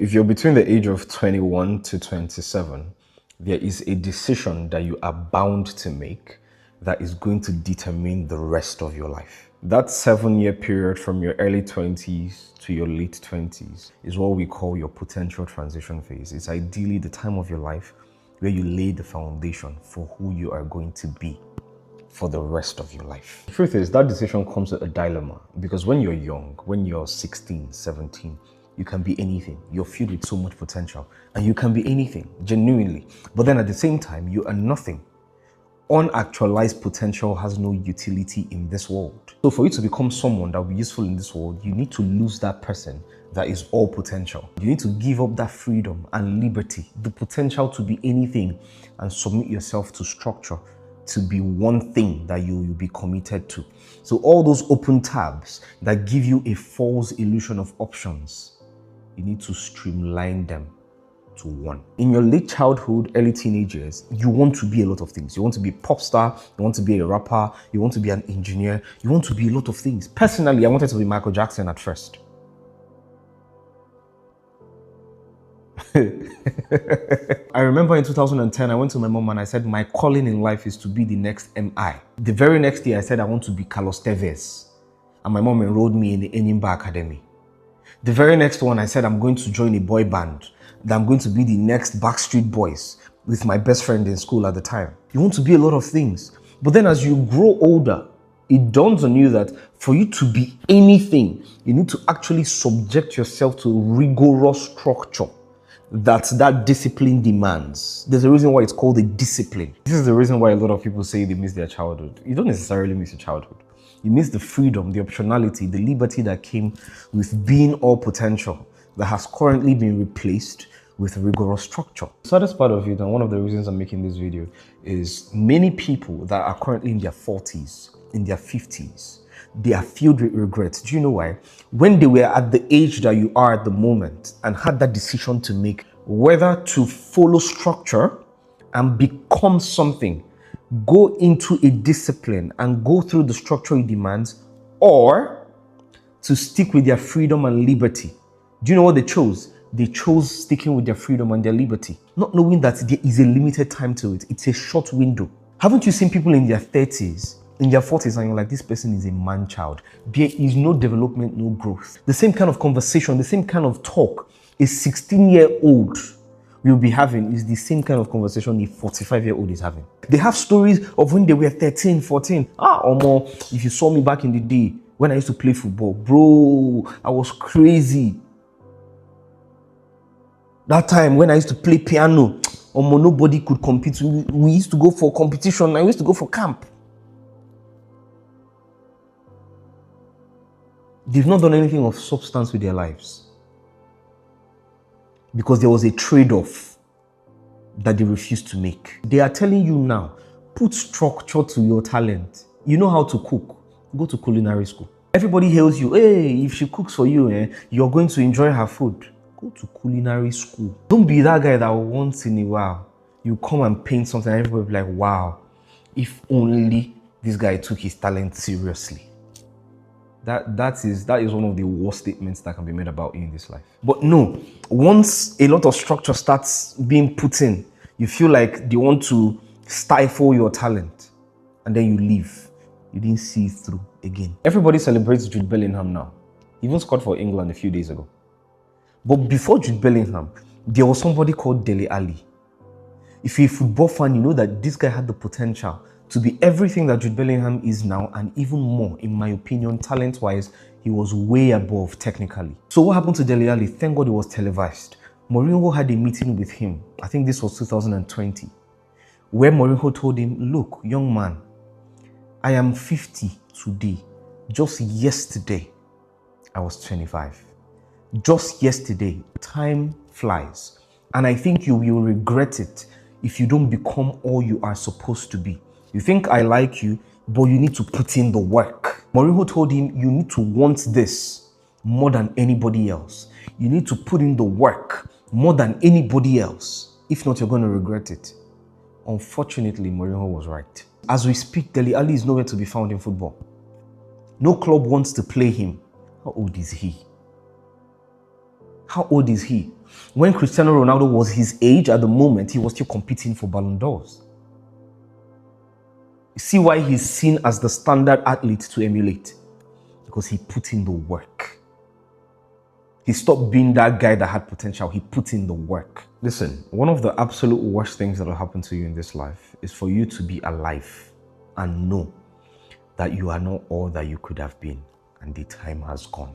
If you're between the age of 21 to 27, there is a decision that you are bound to make that is going to determine the rest of your life. That 7-year period from your early 20s to your late 20s is what we call your potential transition phase. It's ideally the time of your life where you lay the foundation for who you are going to be for the rest of your life. The truth is, that decision comes with a dilemma, because when you're young, when you're 16, 17, you can be anything. You're filled with so much potential and you can be anything, genuinely. But then at the same time, you are nothing. Unactualized potential has no utility in this world. So for you to become someone that will be useful in this world, you need to lose that person that is all potential. You need to give up that freedom and liberty, the potential to be anything, and submit yourself to structure to be one thing that you will be committed to. So all those open tabs that give you a false illusion of options, you need to streamline them to one. In your late childhood, early teenage years, you want to be a lot of things. You want to be a pop star, you want to be a rapper, you want to be an engineer, you want to be a lot of things. Personally, I wanted to be Michael Jackson at first. I remember in 2010, I went to my mom and I said, my calling in life is to be the next MI. The very next year, I said, I want to be Carlos Tevez. And my mom enrolled me in the Enyimba Academy. The very next one, I said, I'm going to join a boy band, that I'm going to be the next Backstreet Boys with my best friend in school at the time. You want to be a lot of things. But then as you grow older, it dawns on you that for you to be anything, you need to actually subject yourself to rigorous structure that discipline demands. There's a reason why it's called a discipline. This is the reason why a lot of people say they miss their childhood. You don't necessarily miss your childhood. You miss the freedom, the optionality, the liberty that came with being all potential that has currently been replaced with rigorous structure. The saddest part of it, and one of the reasons I'm making this video, is many people that are currently in their 40s, in their 50s, they are filled with regrets. Do you know why? When they were at the age that you are at the moment and had that decision to make, whether to follow structure and become something, go into a discipline and go through the structure it demands, or to stick with their freedom and liberty. Do you know what they chose? They chose sticking with their freedom and their liberty, not knowing that there is a limited time to it. It's a short window. Haven't you seen people in their 30s, in their 40s, and you're like, this person is a man-child. There is no development, no growth. The same kind of conversation, the same kind of talk a 16-year-old will be having is the same kind of conversation a 45-year-old is having. They have stories of when they were 13, 14. Or more, if you saw me back in the day when I used to play football, bro, I was crazy. That time when I used to play piano, nobody could compete. We used to go for competition. I used to go for camp. They've not done anything of substance with their lives because there was a trade-off that they refused to make. They are telling you now, put structure to your talent. You know how to cook, go to culinary school. Everybody hails you, hey, if she cooks for you, you're going to enjoy her food. Go to culinary school. Don't be that guy that once in a while, you come and paint something and everybody will be like, wow, if only this guy took his talent seriously. That is one of the worst statements that can be made about you in this life. But no, once a lot of structure starts being put in, you feel like they want to stifle your talent, and then you leave. You didn't see it through again. Everybody celebrates Jude Bellingham now. He even scored for England a few days ago. But before Jude Bellingham, there was somebody called Dele Alli. If you're a football fan, you know that this guy had the potential to be everything that Jude Bellingham is now, and even more, in my opinion, talent-wise, he was way above technically. So what happened to Dele Alli? Thank God it was televised. Mourinho had a meeting with him, I think this was 2020, where Mourinho told him, look, young man, I am 50 today. Just yesterday, I was 25. Just yesterday, time flies. And I think you will regret it if you don't become all you are supposed to be. You think I like you, but you need to put in the work. Mourinho told him, you need to want this more than anybody else. You need to put in the work more than anybody else. If not, you're going to regret it. Unfortunately, Mourinho was right. As we speak, Dele Alli is nowhere to be found in football. No club wants to play him. How old is he? How old is he? When Cristiano Ronaldo was his age at the moment, he was still competing for Ballon d'Ors. You see why he's seen as the standard athlete to emulate? Because he put in the work. He stopped being that guy that had potential. He put in the work. Listen, one of the absolute worst things that will happen to you in this life is for you to be alive and know that you are not all that you could have been and the time has gone.